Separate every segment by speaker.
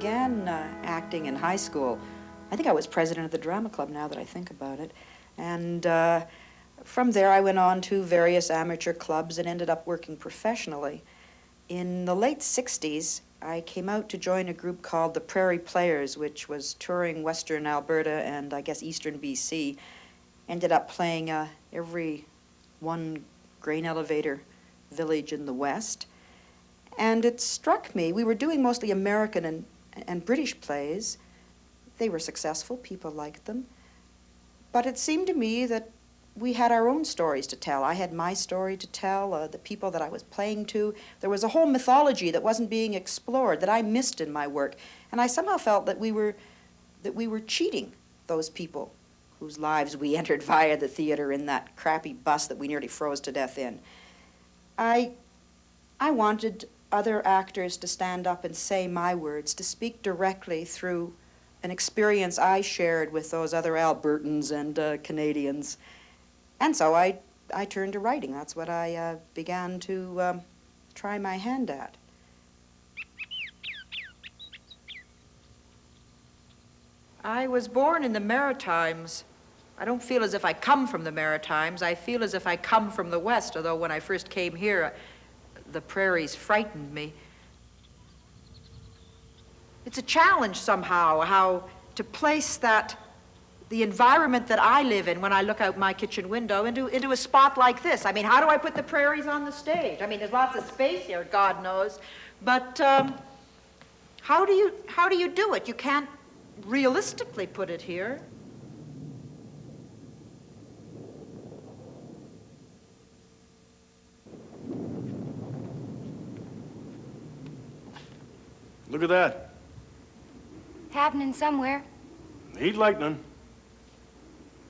Speaker 1: began acting in high school. I think I was president of the drama club now that I think about it. And from there I went on to various amateur clubs and ended up working professionally. In the late 60s, I came out to join a group called the Prairie Players, which was touring western Alberta and I guess eastern BC. Ended up playing every one grain elevator village in the west. And it struck me, we were doing mostly American and British plays. They were successful, people liked them. But it seemed to me that we had our own stories to tell. I had my story to tell, the people that I was playing to. There was a whole mythology that wasn't being explored, that I missed in my work. And I somehow felt that we were cheating those people whose lives we entered via the theater in that crappy bus that we nearly froze to death in. I wanted other actors to stand up and say my words, to speak directly through an experience I shared with those other Albertans and Canadians. And so I turned to writing. That's what I began to try my hand at. I was born in the Maritimes. I don't feel as if I come from the Maritimes. I feel as if I come from the West, although when I first came here, the prairies frightened me. It's a challenge somehow, how to place the environment that I live in when I look out my kitchen window into a spot like this. I mean, how do I put the prairies on the stage? I mean, there's lots of space here, God knows, but how do you do it? You can't realistically put it here.
Speaker 2: Look at that.
Speaker 3: Happening somewhere.
Speaker 2: Heat lightning.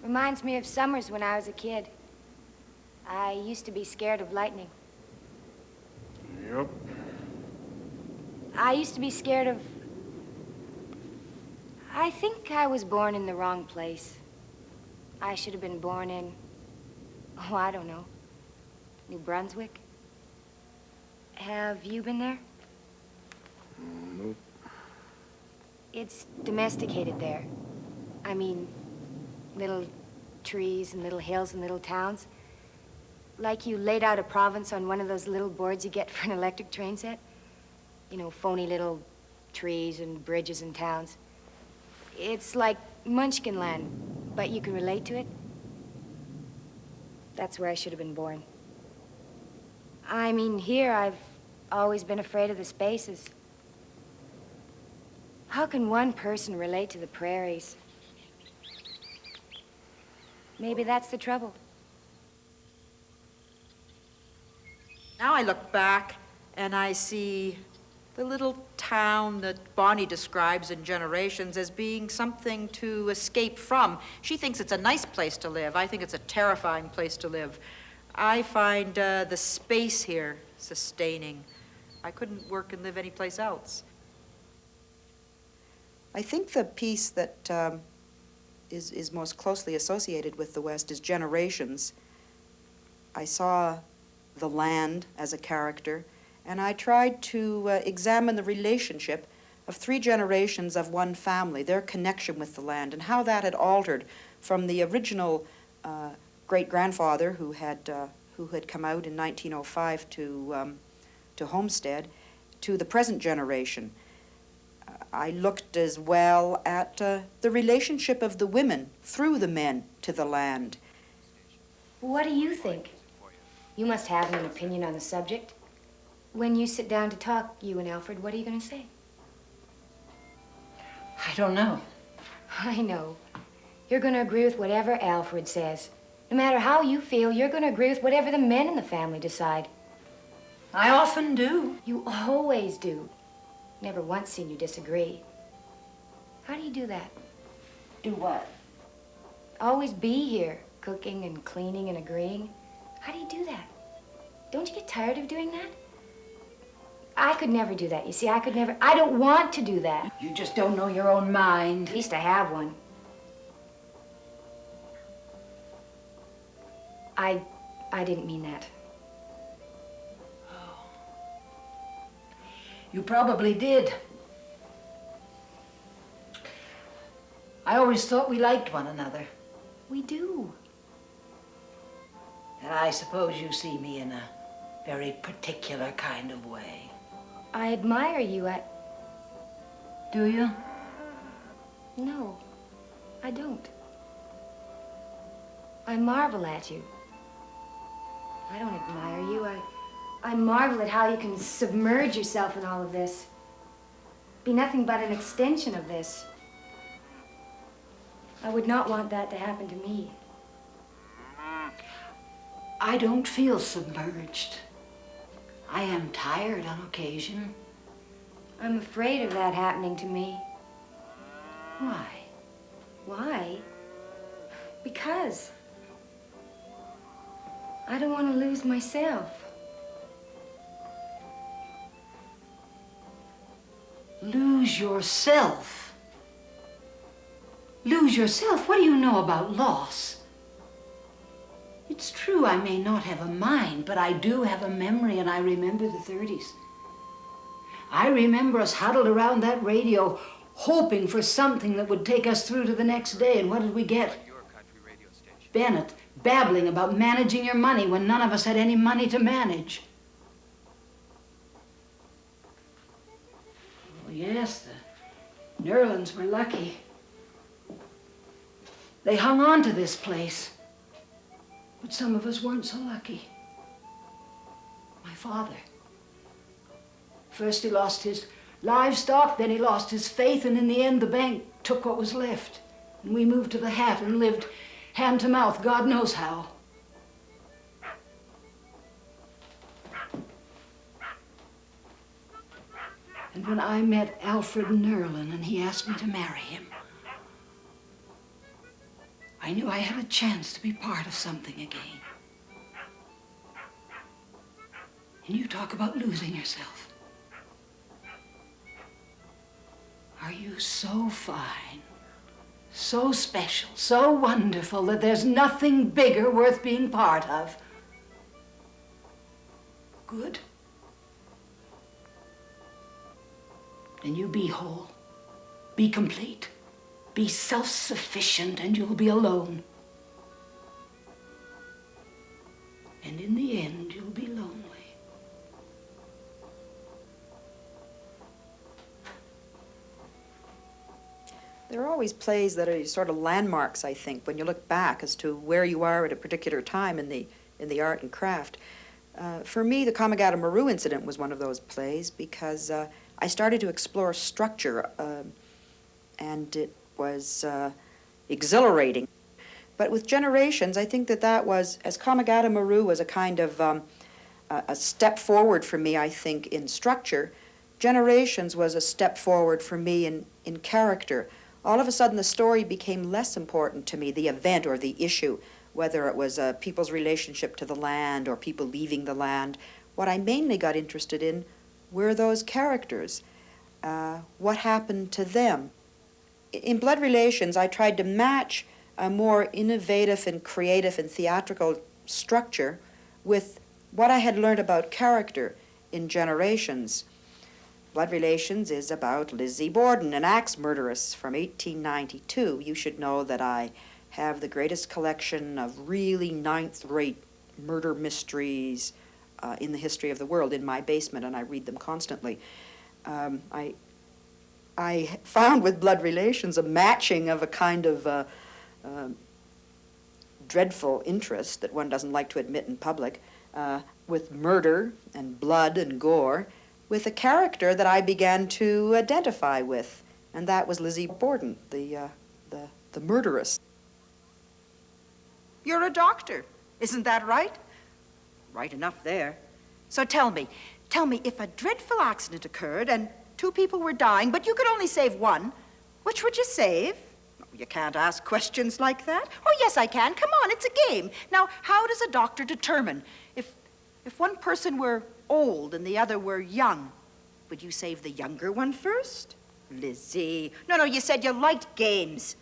Speaker 3: Reminds me of summers when I was a kid. I used to be scared of lightning.
Speaker 2: Yep.
Speaker 3: I used to be scared of... I think I was born in the wrong place. I should have been born in... Oh, I don't know. New Brunswick? Have you been there?
Speaker 2: Nope.
Speaker 3: It's domesticated there. I mean, little trees and little hills and little towns. Like you laid out a province on one of those little boards you get for an electric train set. You know, phony little trees and bridges and towns. It's like Munchkin land, but you can relate to it. That's where I should have been born. I mean, here I've always been afraid of the spaces. How can one person relate to the prairies? Maybe that's the trouble.
Speaker 1: Now I look back and I see the little town that Bonnie describes in Generations as being something to escape from. She thinks it's a nice place to live. I think it's a terrifying place to live. I find the space here sustaining. I couldn't work and live anyplace else. I think the piece that is most closely associated with the West is Generations. I saw the land as a character, and I tried to examine the relationship of 3 generations of one family, their connection with the land, and how that had altered from the original great-grandfather who had come out in 1905 to homestead, to the present generation. I looked as well at the relationship of the women through the men to the land.
Speaker 3: What do you think? You must have an opinion on the subject. When you sit down to talk, you and Alfred, what are you going to say?
Speaker 4: I don't know.
Speaker 3: I know. You're going to agree with whatever Alfred says. No matter how you feel, you're going to agree with whatever the men in the family decide.
Speaker 4: I often do.
Speaker 3: You always do. Never once seen you disagree. How do you do that?
Speaker 4: Do what?
Speaker 3: Always be here, cooking and cleaning and agreeing. How do you do that? Don't you get tired of doing that? I could never do that. You see, I don't want to do that.
Speaker 4: You just don't know your own mind.
Speaker 3: At least I have one. I didn't mean that.
Speaker 4: You probably did. I always thought we liked one another.
Speaker 3: We do.
Speaker 4: And I suppose you see me in a very particular kind of way.
Speaker 3: I admire you.
Speaker 4: Do you?
Speaker 3: No, I don't. I marvel at you. I don't admire you. I marvel at how you can submerge yourself in all of this. Be nothing but an extension of this. I would not want that to happen to me.
Speaker 4: I don't feel submerged. I am tired on occasion.
Speaker 3: I'm afraid of that happening to me.
Speaker 4: Why?
Speaker 3: Why? Because I don't want to lose myself.
Speaker 4: Lose yourself? Lose yourself? What do you know about loss? It's true I may not have a mind, but I do have a memory, and I remember the 30s. I remember us huddled around that radio, hoping for something that would take us through to the next day, and what did we get? Bennett babbling about managing your money when none of us had any money to manage. Oh, yes, the Nerlens were lucky. They hung on to this place. But some of us weren't so lucky. My father. First he lost his livestock, then he lost his faith, and in the end the bank took what was left. And we moved to the Hat and lived hand to mouth, God knows how. And when I met Alfred Nerlin and he asked me to marry him, I knew I had a chance to be part of something again. And you talk about losing yourself. Are you so fine, so special, so wonderful that there's nothing bigger worth being part of? Good. Then you be whole, be complete. Be self-sufficient and you'll be alone. And in the end, you'll be lonely.
Speaker 1: There are always plays that are sort of landmarks, I think, when you look back as to where you are at a particular time in the art and craft. For me, the Kamagata Maru incident was one of those plays because I started to explore structure, and it was exhilarating. But with Generations, I think that was, as Kamagata Maru was a kind of a step forward for me, I think, in structure, Generations was a step forward for me in character. All of a sudden, the story became less important to me, the event or the issue, whether it was people's relationship to the land or people leaving the land. What I mainly got interested in were those characters. What happened to them? In Blood Relations, I tried to match a more innovative and creative and theatrical structure with what I had learned about character in Generations. Blood Relations is about Lizzie Borden, an axe murderess from 1892. You should know that I have the greatest collection of really ninth-rate murder mysteries in the history of the world in my basement, and I read them constantly. I found with Blood Relations a matching of a kind of dreadful interest that one doesn't like to admit in public, with murder and blood and gore, with a character that I began to identify with, and that was Lizzie Borden, the murderess.
Speaker 5: You're a doctor, isn't that right? Right enough there. So tell me, if a dreadful accident occurred and 2 people were dying, but you could only save one, which would you save? You can't ask questions like that. Oh, yes, I can. Come on, it's a game. Now, how does a doctor determine if one person were old and the other were young? Would you save the younger one first? Lizzie. No, you said you liked games.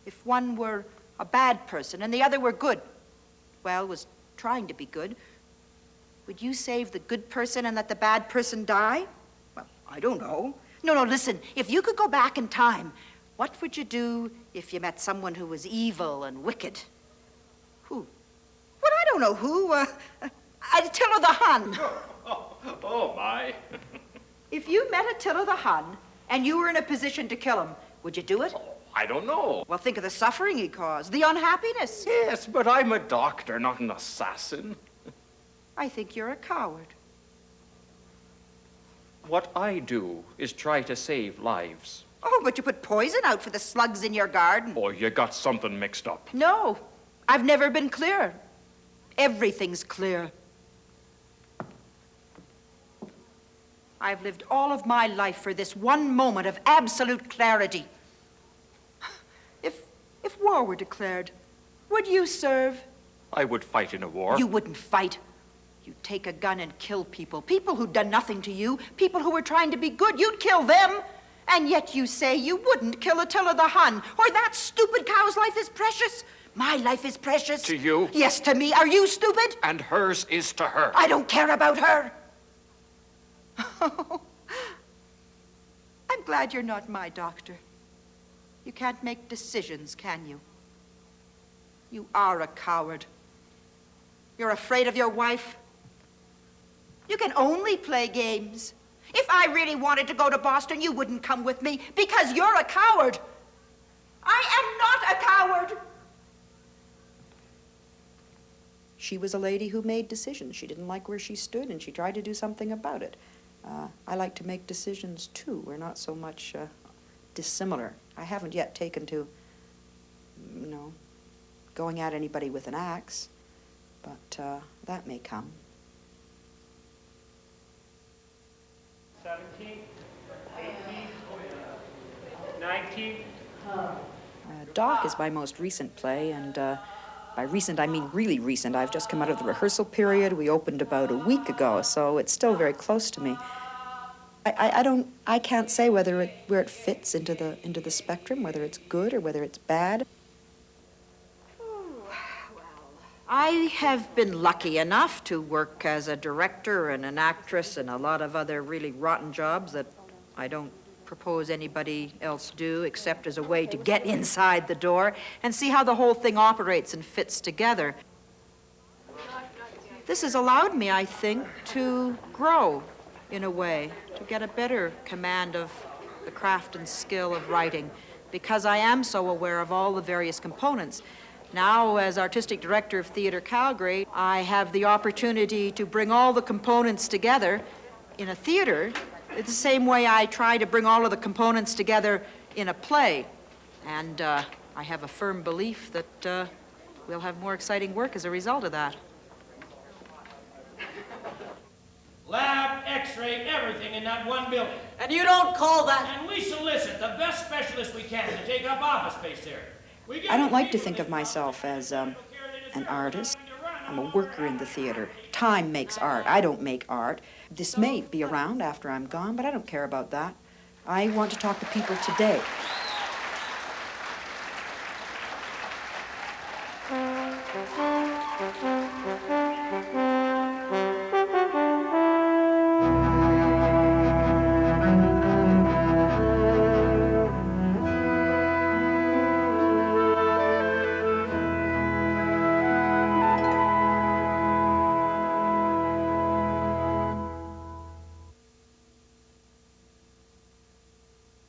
Speaker 5: If one were a bad person and the other were good, was trying to be good, would you save the good person and let the bad person die? Well, I don't know. No, listen, if you could go back in time, What would you do if you met someone who was evil and wicked? Who? Well, I don't know who. Attila the Hun.
Speaker 6: Oh, my.
Speaker 5: If you met Attila the Hun and you were in a position to kill him, would you do it?
Speaker 6: I don't know.
Speaker 5: Well, think of the suffering he caused, the unhappiness.
Speaker 6: Yes, but I'm a doctor, not an assassin.
Speaker 5: I think you're a coward.
Speaker 6: What I do is try to save lives.
Speaker 5: Oh, but you put poison out for the slugs in your garden.
Speaker 6: Oh, you got something mixed up.
Speaker 5: No, I've never been clear. Everything's clear. I've lived all of my life for this one moment of absolute clarity. If war were declared, would you serve?
Speaker 6: I would fight in a war.
Speaker 5: You wouldn't fight. You'd take a gun and kill people. People who'd done nothing to you. People who were trying to be good. You'd kill them. And yet you say you wouldn't kill Attila the Hun. Or that stupid cow's life is precious. My life is precious.
Speaker 6: To you?
Speaker 5: Yes, to me. Are you stupid?
Speaker 6: And hers is to her.
Speaker 5: I don't care about her. I'm glad you're not my doctor. You can't make decisions, can you? You are a coward. You're afraid of your wife. You can only play games. If I really wanted to go to Boston, you wouldn't come with me because you're a coward. I am not a coward.
Speaker 1: She was a lady who made decisions. She didn't like where she stood, and she tried to do something about it. I like to make decisions, too. We're not so much dissimilar. I haven't yet taken to, going at anybody with an axe, but that may come.
Speaker 7: 17, 18, 19.
Speaker 1: Doc is my most recent play, and by recent I mean really recent. I've just come out of the rehearsal period. We opened about a week ago, so it's still very close to me. I can't say where it fits into the spectrum, whether it's good or whether it's bad.
Speaker 5: I have been lucky enough to work as a director and an actress and a lot of other really rotten jobs that I don't propose anybody else do except as a way to get inside the door and see how the whole thing operates and fits together. This has allowed me, I think, to grow in a way, to get a better command of the craft and skill of writing because I am so aware of all the various components. Now, as artistic director of Theatre Calgary, I have the opportunity to bring all the components together in a theater the same way I try to bring all of the components together in a play. And I have a firm belief that we'll have more exciting work as a result of that.
Speaker 7: Lab, x-ray, everything in that one building.
Speaker 8: And you don't call that...
Speaker 7: And we solicit the best specialists we can to take up office space there.
Speaker 1: I don't like to think of myself as an artist. I'm a worker in the theater. Time makes art. I don't make art. This may be around after I'm gone, but I don't care about that. I want to talk to people today.